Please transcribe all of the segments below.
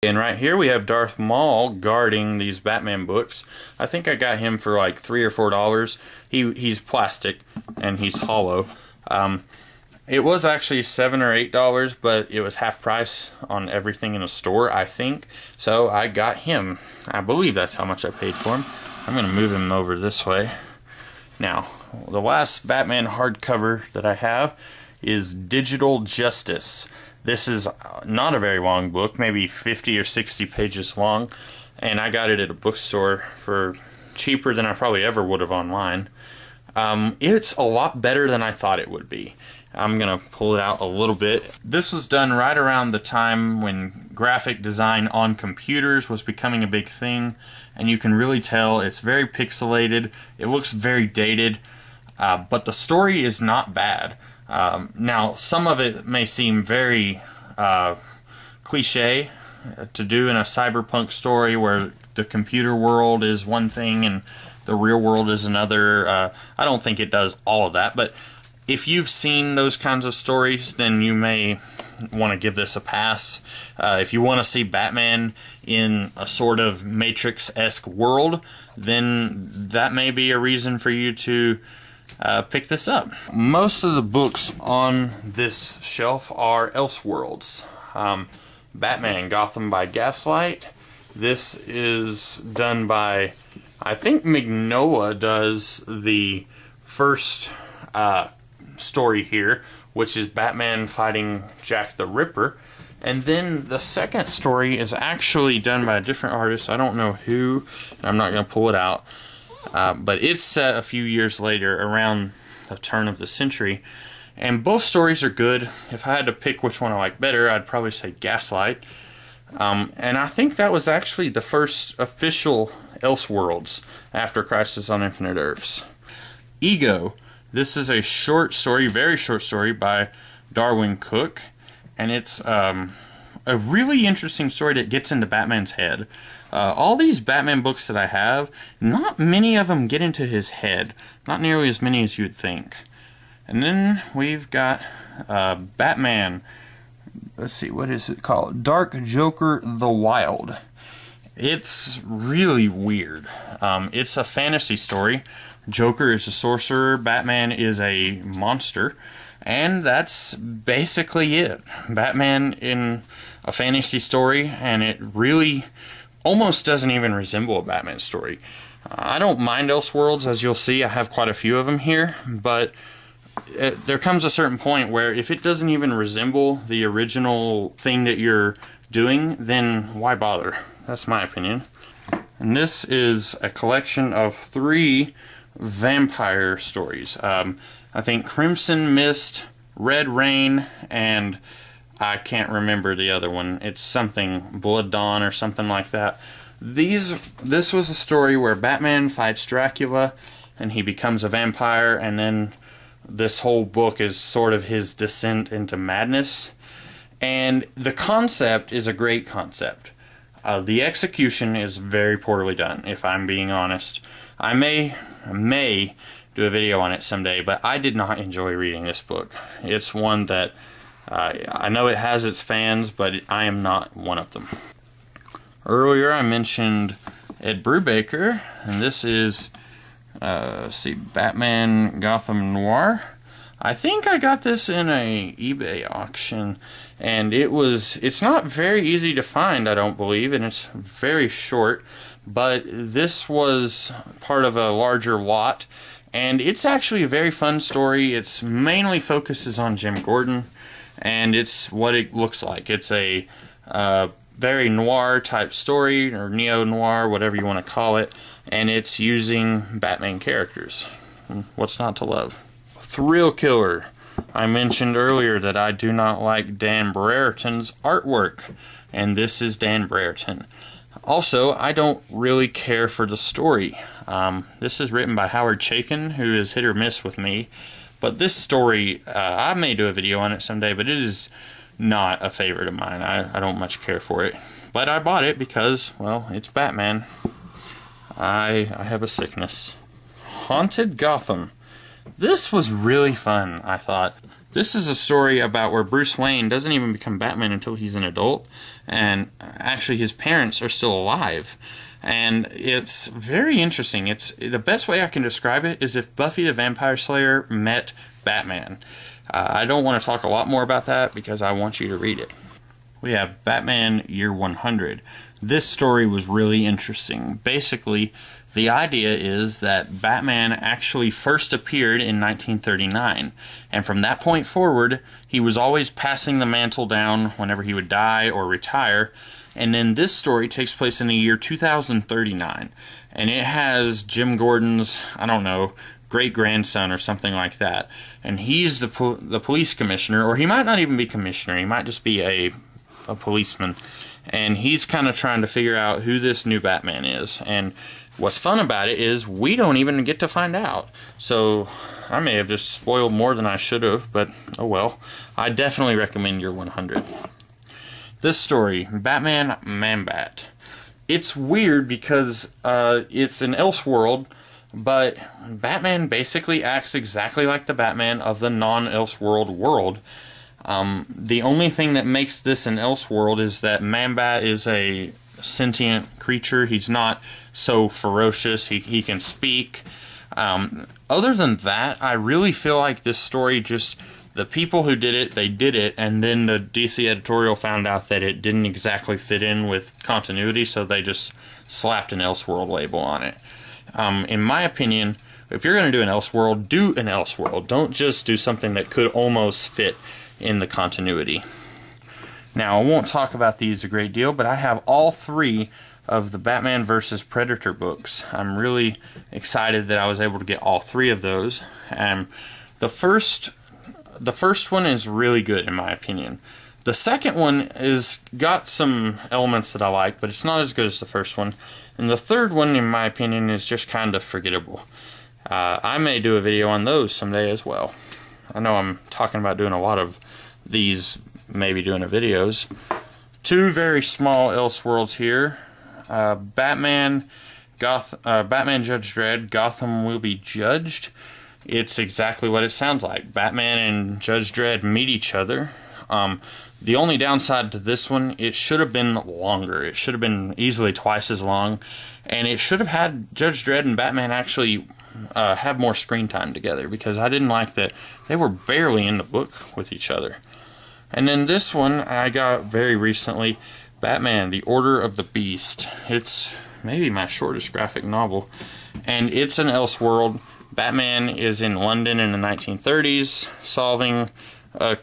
And right here we have Darth Maul guarding these Batman books. I think I got him for like $3 or $4. He's plastic and he's hollow. It was actually $7 or $8, but it was half price on everything in the store, I think. So I got him. I believe that's how much I paid for him. I'm going to move him over this way. Now, the last Batman hardcover that I have is Digital Justice. This is not a very long book, maybe 50 or 60 pages long, and I got it at a bookstore for cheaper than I probably ever would have online. It's a lot better than I thought it would be. I'm going to pull it out a little bit. This was done right around the time when graphic design on computers was becoming a big thing, and you can really tell it's very pixelated, it looks very dated, but the story is not bad. Now, some of it may seem very cliche to do in a cyberpunk story where the computer world is one thing and the real world is another. I don't think it does all of that, but if you've seen those kinds of stories, then you may want to give this a pass. If you want to see Batman in a sort of Matrix-esque world, then that may be a reason for you to pick this up. Most of the books on this shelf are Elseworlds. Batman Gotham by Gaslight. This is done by, I think Mignola does the first story here, which is Batman fighting Jack the Ripper. And then the second story is actually done by a different artist. I don't know who, and I'm not going to pull it out. But it's set a few years later, around the turn of the century. And both stories are good. If I had to pick which one I like better, I'd probably say Gaslight. And I think that was actually the first official Elseworlds after Crisis on Infinite Earths. Ego. This is a short story, very short story by Darwin Cook. And it's a really interesting story that gets into Batman's head. All these Batman books that I have, not many of them get into his head. Not nearly as many as you'd think. And then we've got Batman, let's see, what is it called? Dark Joker the Wild. It's really weird. It's a fantasy story. Joker is a sorcerer, Batman is a monster, and that's basically it. Batman in a fantasy story, and it really almost doesn't even resemble a Batman story. I don't mind Elseworlds, as you'll see. I have quite a few of them here, but there comes a certain point where if it doesn't even resemble the original thing that you're doing, then why bother? That's my opinion. And this is a collection of 3 vampire stories. I think Crimson Mist, Red Rain, and I can't remember the other one. It's something Blood Dawn or something like that. This was a story where Batman fights Dracula and he becomes a vampire, and then this whole book is sort of his descent into madness. And the concept is a great concept. The execution is very poorly done, if I'm being honest. I may do a video on it someday, but I did not enjoy reading this book. It's one that I know it has its fans, but I am not one of them. Earlier I mentioned Ed Brubaker, and this is, let's see, Batman Gotham Noir. I think I got this in a eBay auction, and it's not very easy to find, I don't believe, and it's very short, but this was part of a larger lot, and it's actually a very fun story. It's mainly focuses on Jim Gordon, and it's what it looks like. It's a very noir type story, or neo-noir, whatever you want to call it, and it's using Batman characters. What's not to love? Thrill Killer. I mentioned earlier that I do not like Dan Brereton's artwork, and this is Dan Brereton. Also, I don't really care for the story. This is written by Howard Chaykin, who is hit or miss with me, but this story, I may do a video on it someday, but it is not a favorite of mine. I don't much care for it. But I bought it because, well, it's Batman. I have a sickness. Haunted Gotham. This was really fun, I thought. This is a story about where Bruce Wayne doesn't even become Batman until he's an adult, and actually his parents are still alive. And it's very interesting. It's the best way I can describe it is if Buffy the Vampire Slayer met Batman. I don't want to talk a lot more about that because I want you to read it. We have Batman Year 100. This story was really interesting. Basically, the idea is that Batman actually first appeared in 1939, and from that point forward, he was always passing the mantle down whenever he would die or retire. And then this story takes place in the year 2039, and it has Jim Gordon's, I don't know, great-grandson or something like that, and he's the police commissioner, or he might not even be commissioner, he might just be a policeman, and he's kind of trying to figure out who this new Batman is. And what's fun about it is we don't even get to find out. So I may have just spoiled more than I should have, but oh well. I definitely recommend Year 100. This story, Batman Man-Bat. It's weird because it's an Elseworld, but Batman basically acts exactly like the Batman of the non-Elseworld world. The only thing that makes this an Elseworld is that Man-Bat is a sentient creature. He's not so ferocious. He can speak. Other than that, I really feel like this story just, the people who did it, they did it, and then the DC editorial found out that it didn't exactly fit in with continuity, so they just slapped an Elseworld label on it. In my opinion, if you're going to do an Elseworld, do an Elseworld. Don't just do something that could almost fit in the continuity. Now, I won't talk about these a great deal, but I have all three of the Batman vs. Predator books. I'm really excited that I was able to get all three of those. The first one is really good in my opinion. The second one is got some elements that I like, but it's not as good as the first one. And the third one, in my opinion, is just kind of forgettable. I may do a video on those someday as well. I know I'm talking about doing a lot of these, maybe doing videos. Two very small Elseworlds here. Batman Judge Dredd, Gotham Will Be Judged. It's exactly what it sounds like. Batman and Judge Dredd meet each other. The only downside to this one, it should have been longer. It should have been easily twice as long. And it should have had Judge Dredd and Batman actually have more screen time together, because I didn't like that they were barely in the book with each other. And then this one I got very recently, Batman, The Order of the Beast. It's maybe my shortest graphic novel, and it's an Elseworld. Batman is in London in the 1930s, solving a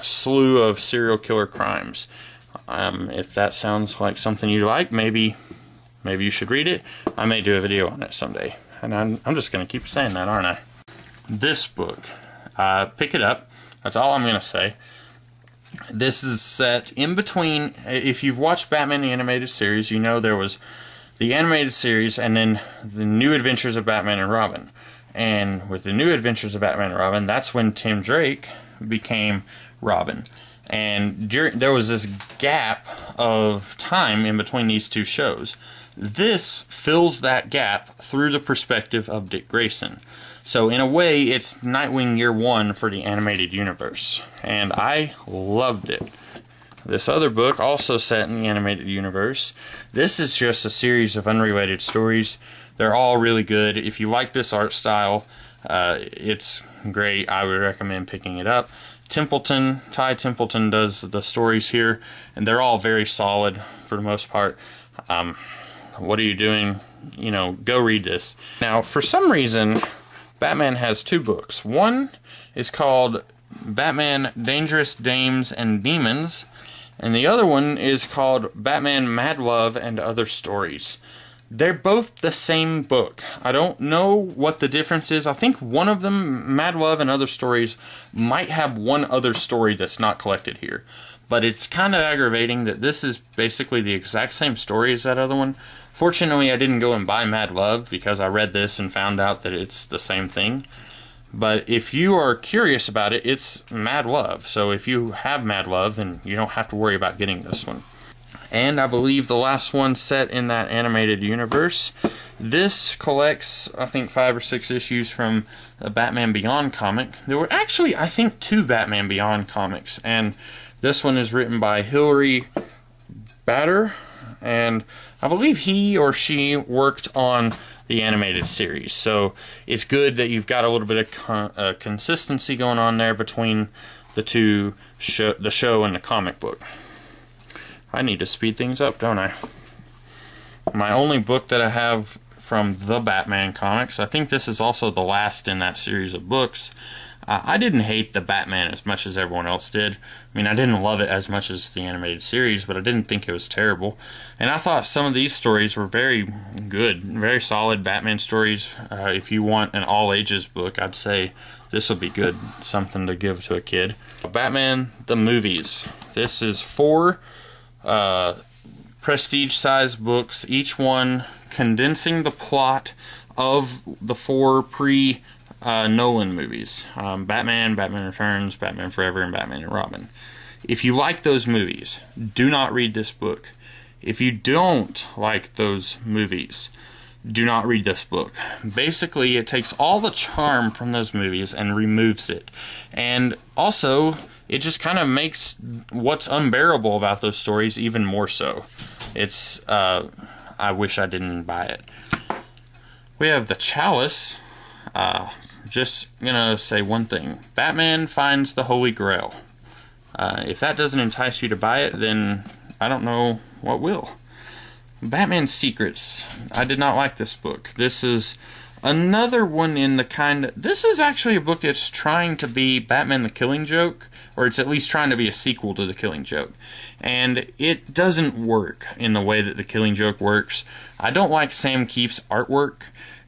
slew of serial killer crimes. If that sounds like something you like, maybe you should read it. I may do a video on it someday. And I'm just going to keep saying that, aren't I? This book, pick it up. That's all I'm going to say. This is set in between. If you've watched Batman the Animated Series, you know there was the animated series and then the New Adventures of Batman and Robin. And with the New Adventures of Batman and Robin, that's when Tim Drake became Robin. And there was this gap of time in between these two shows. This fills that gap through the perspective of Dick Grayson. So in a way, it's Nightwing Year 1 for the animated universe. And I loved it. This other book, also set in the animated universe, this is just a series of unrelated stories. They're all really good. If you like this art style, it's great. I would recommend picking it up. Ty Templeton does the stories here, and they're all very solid for the most part. What are you doing? You know, go read this. Now, for some reason, Batman has two books. One is called Batman Dangerous Dames and Demons, and the other one is called Batman Mad Love and Other Stories. They're both the same book. I don't know what the difference is. I think one of them, Mad Love and Other Stories, might have one other story that's not collected here. But it's kind of aggravating that this is basically the exact same story as that other one. Fortunately, I didn't go and buy Mad Love because I read this and found out that it's the same thing. But if you are curious about it, it's Mad Love. So if you have Mad Love, then you don't have to worry about getting this one. And I believe the last one set in that animated universe This collects, I think, 5 or 6 issues from the Batman Beyond comic. There were actually, I think, 2 Batman Beyond comics, and this one is written by Hilary Batter, and I believe he or she worked on the animated series. So it's good that you've got a little bit of consistency going on there between the two, the show and the comic book. I need to speed things up, don't I? My only book that I have from the Batman comics, I think this is also the last in that series of books. I didn't hate the Batman as much as everyone else did. I mean, I didn't love it as much as the animated series, but I didn't think it was terrible. And I thought some of these stories were very good, very solid Batman stories. If you want an all-ages book, I'd say this would be good, something to give to a kid. Batman, the movies. This is 4 prestige-sized books, each one condensing the plot of the 4 Nolan movies. Batman, Batman Returns, Batman Forever, and Batman and Robin. If you like those movies, do not read this book. If you don't like those movies, do not read this book. Basically, it takes all the charm from those movies and removes it. And also, it just kind of makes what's unbearable about those stories even more so. It's, I wish I didn't buy it. We have The Chalice. Just gonna say one thing. Batman finds the Holy Grail. If that doesn't entice you to buy it, then I don't know what will. Batman Secrets. I did not like this book. This is another one in the kind of... This is actually a book that's trying to be Batman the Killing Joke, or it's at least trying to be a sequel to The Killing Joke. And it doesn't work in the way that The Killing Joke works. I don't like Sam Keefe's artwork,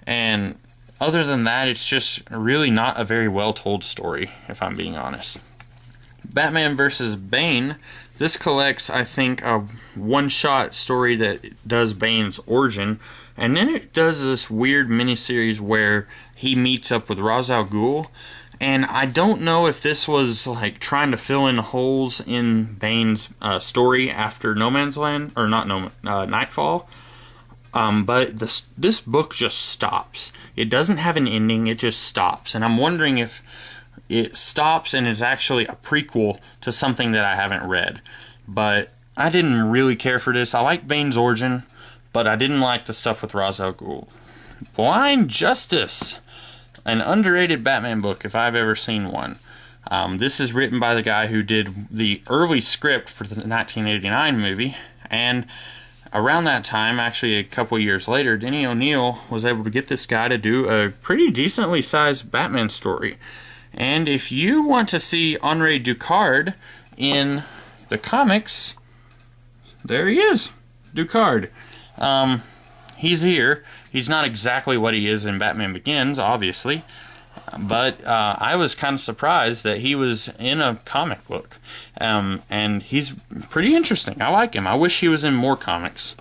and other than that, it's just really not a very well-told story, if I'm being honest. Batman vs. Bane. This collects, I think, a one-shot story that does Bane's origin, and then it does this weird miniseries where he meets up with Ra's al Ghul, and I don't know if this was like trying to fill in holes in Bane's story after No Man's Land, or not Nightfall. But this book just stops. It doesn't have an ending, it just stops. And I'm wondering if it stops and is actually a prequel to something that I haven't read. But I didn't really care for this. I like Bane's origin, but I didn't like the stuff with Ra's al Ghul. Blind Justice. An underrated Batman book, if I've ever seen one. This is written by the guy who did the early script for the 1989 movie, and around that time, actually a couple years later, Denny O'Neil was able to get this guy to do a pretty decently sized Batman story. And if you want to see Henri Ducard in the comics, there he is, Ducard. He's here. He's not exactly what he is in Batman Begins, obviously, but I was kind of surprised that he was in a comic book. And he's pretty interesting. I like him. I wish he was in more comics.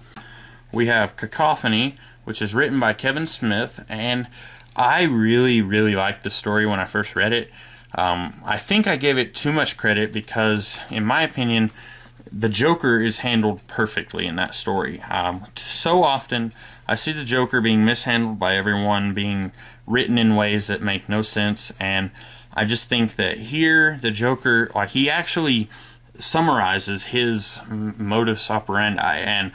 We have Cacophony, which is written by Kevin Smith, and I really, really liked the story when I first read it. I think I gave it too much credit because, in my opinion, the Joker is handled perfectly in that story. So often, I see the Joker being mishandled by everyone, being written in ways that make no sense, and I just think that here, the Joker, like, he actually summarizes his modus operandi, and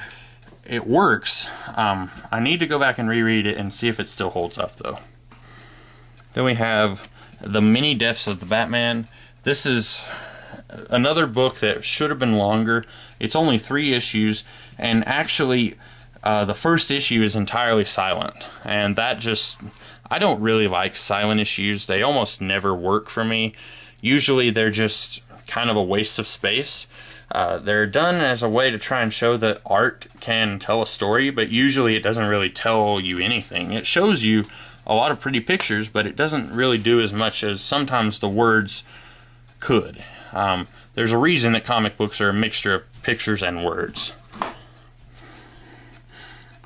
it works. I need to go back and reread it and see if it still holds up, though. Then we have The Many Deaths of the Batman. This is another book that should have been longer. It's only 3 issues, and actually, the first issue is entirely silent, and that just... I don't really like silent issues. They almost never work for me. Usually they're just kind of a waste of space. They're done as a way to try and show that art can tell a story, but usually it doesn't really tell you anything. It shows you a lot of pretty pictures, but it doesn't really do as much as sometimes the words could. There's a reason that comic books are a mixture of pictures and words.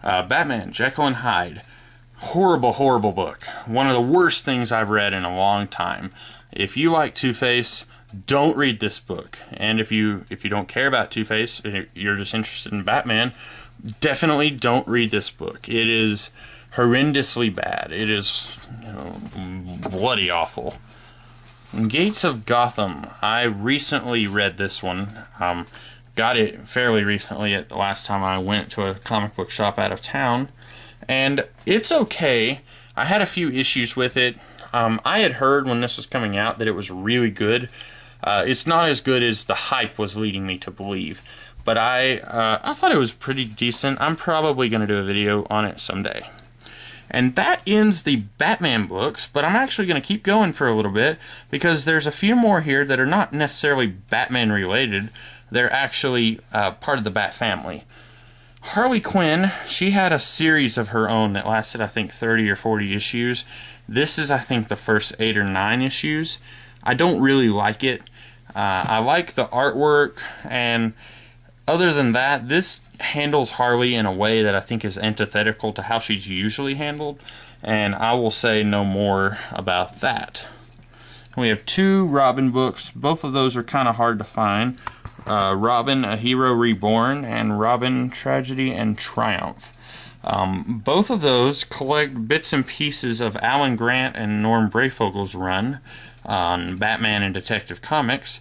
Batman, Jekyll and Hyde. Horrible, horrible book. One of the worst things I've read in a long time. If you like Two-Face, don't read this book. And if you don't care about Two-Face, you're just interested in Batman, definitely don't read this book. It is horrendously bad. It is, you know, bloody awful. Gates of Gotham. I recently read this one. Got it fairly recently at the last time I went to a comic book shop out of town. And it's okay. I had a few issues with it. I had heard when this was coming out that it was really good. It's not as good as the hype was leading me to believe. But I thought it was pretty decent. I'm probably going to do a video on it someday. And that ends the Batman books, but I'm actually going to keep going for a little bit because there's a few more here that are not necessarily Batman related. They're actually part of the Bat family. Harley Quinn, she had a series of her own that lasted, I think, 30 or 40 issues. This is, I think, the first 8 or 9 issues. I don't really like it. I like the artwork, and other than that, this handles Harley in a way that I think is antithetical to how she's usually handled, and I will say no more about that. We have 2 Robin books. Both of those are kind of hard to find. Robin, A Hero Reborn, and Robin, Tragedy and Triumph. Both of those collect bits and pieces of Alan Grant and Norm Breyfogel's run on Batman and Detective Comics.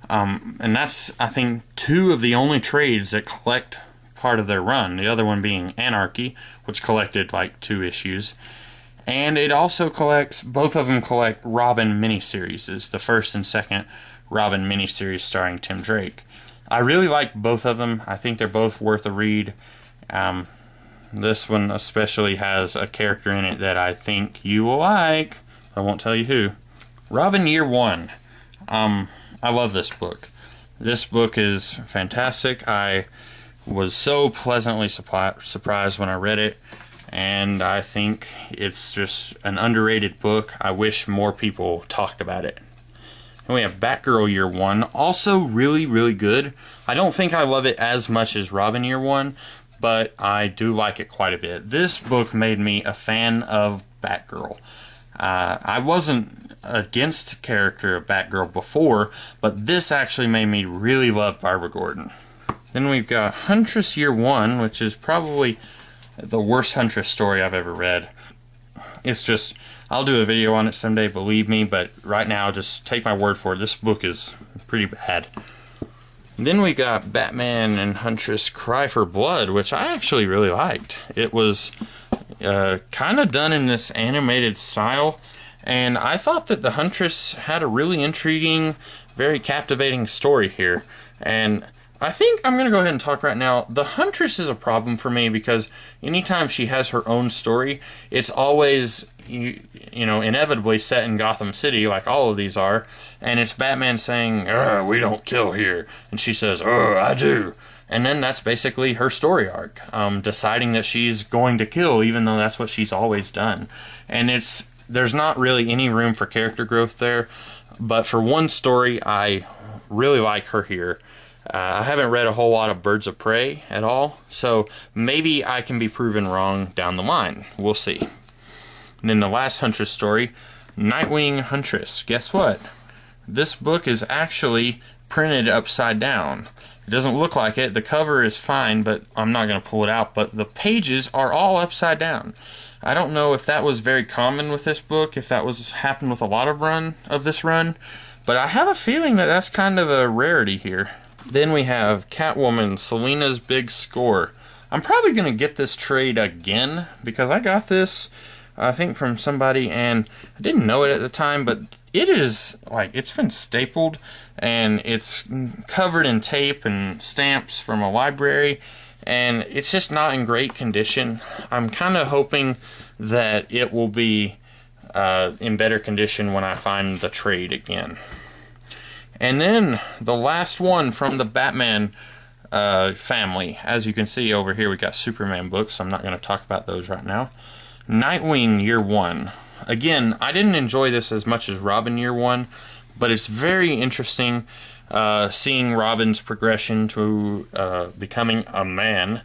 And that's, I think, 2 of the only trades that collect part of their run. The other one being Anarchy, which collected like 2 issues. And it also collects, both of them collect Robin miniseries, the first and second Robin miniseries starring Tim Drake. I really like both of them. I think they're both worth a read. This one especially has a character in it that I think you will like. I won't tell you who. Robin Year One. I love this book. This book is fantastic. I was so pleasantly surprised when I read it, and I think it's just an underrated book. I wish more people talked about it. And we have Batgirl Year One, also really, really good. I don't think I love it as much as Robin Year One, but I do like it quite a bit. This book made me a fan of Batgirl. I wasn't against the character of Batgirl before, but this actually made me really love Barbara Gordon. Then we've got Huntress Year One, which is probably the worst Huntress story I've ever read. It's just, I'll do a video on it someday, believe me, but right now, just take my word for it. This book is pretty bad. Then we got Batman and Huntress Cry for Blood, which I actually really liked. It was kind of done in this animated style, and I thought that the Huntress had a really intriguing, very captivating story here. And I think I'm going to go ahead and talk right now. The Huntress is a problem for me because anytime she has her own story, it's always, you know, inevitably set in Gotham City, like all of these are, and it's Batman saying, we don't kill here, and she says, I do. And then that's basically her story arc, deciding that she's going to kill, even though that's what she's always done. And there's not really any room for character growth there, but for one story, I really like her here. I haven't read a whole lot of Birds of Prey at all, so maybe I can be proven wrong down the line. We'll see. And then the last Huntress story, Nightwing Huntress. Guess what? This book is actually printed upside down. It doesn't look like it. The cover is fine, but I'm not going to pull it out. But the pages are all upside down. I don't know if that was very common with this book, if that happened with a lot of this run, but I have a feeling that that's kind of a rarity here. Then we have Catwoman, Selina's Big Score. I'm probably going to get this trade again because I got this, I think, from somebody, and I didn't know it at the time, but it is, like, it's been stapled, and it's covered in tape and stamps from a library, and it's just not in great condition. I'm kind of hoping that it will be in better condition when I find the trade again. And then the last one from the Batman family. As you can see over here, we got Superman books. I'm not going to talk about those right now. Nightwing Year One. Again, I didn't enjoy this as much as Robin Year One, but it's very interesting seeing Robin's progression to becoming a man.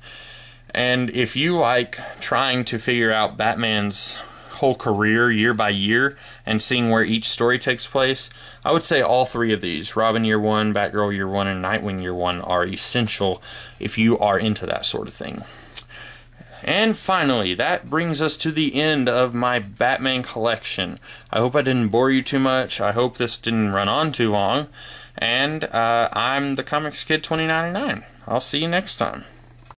And if you like trying to figure out Batman's whole career year by year and seeing where each story takes place, I would say all 3 of these, Robin Year One, Batgirl Year One, and Nightwing Year One, are essential if you are into that sort of thing. And finally, that brings us to the end of my Batman collection. I hope I didn't bore you too much. I hope this didn't run on too long. And I'm the Comics Kid 2099. I'll see you next time.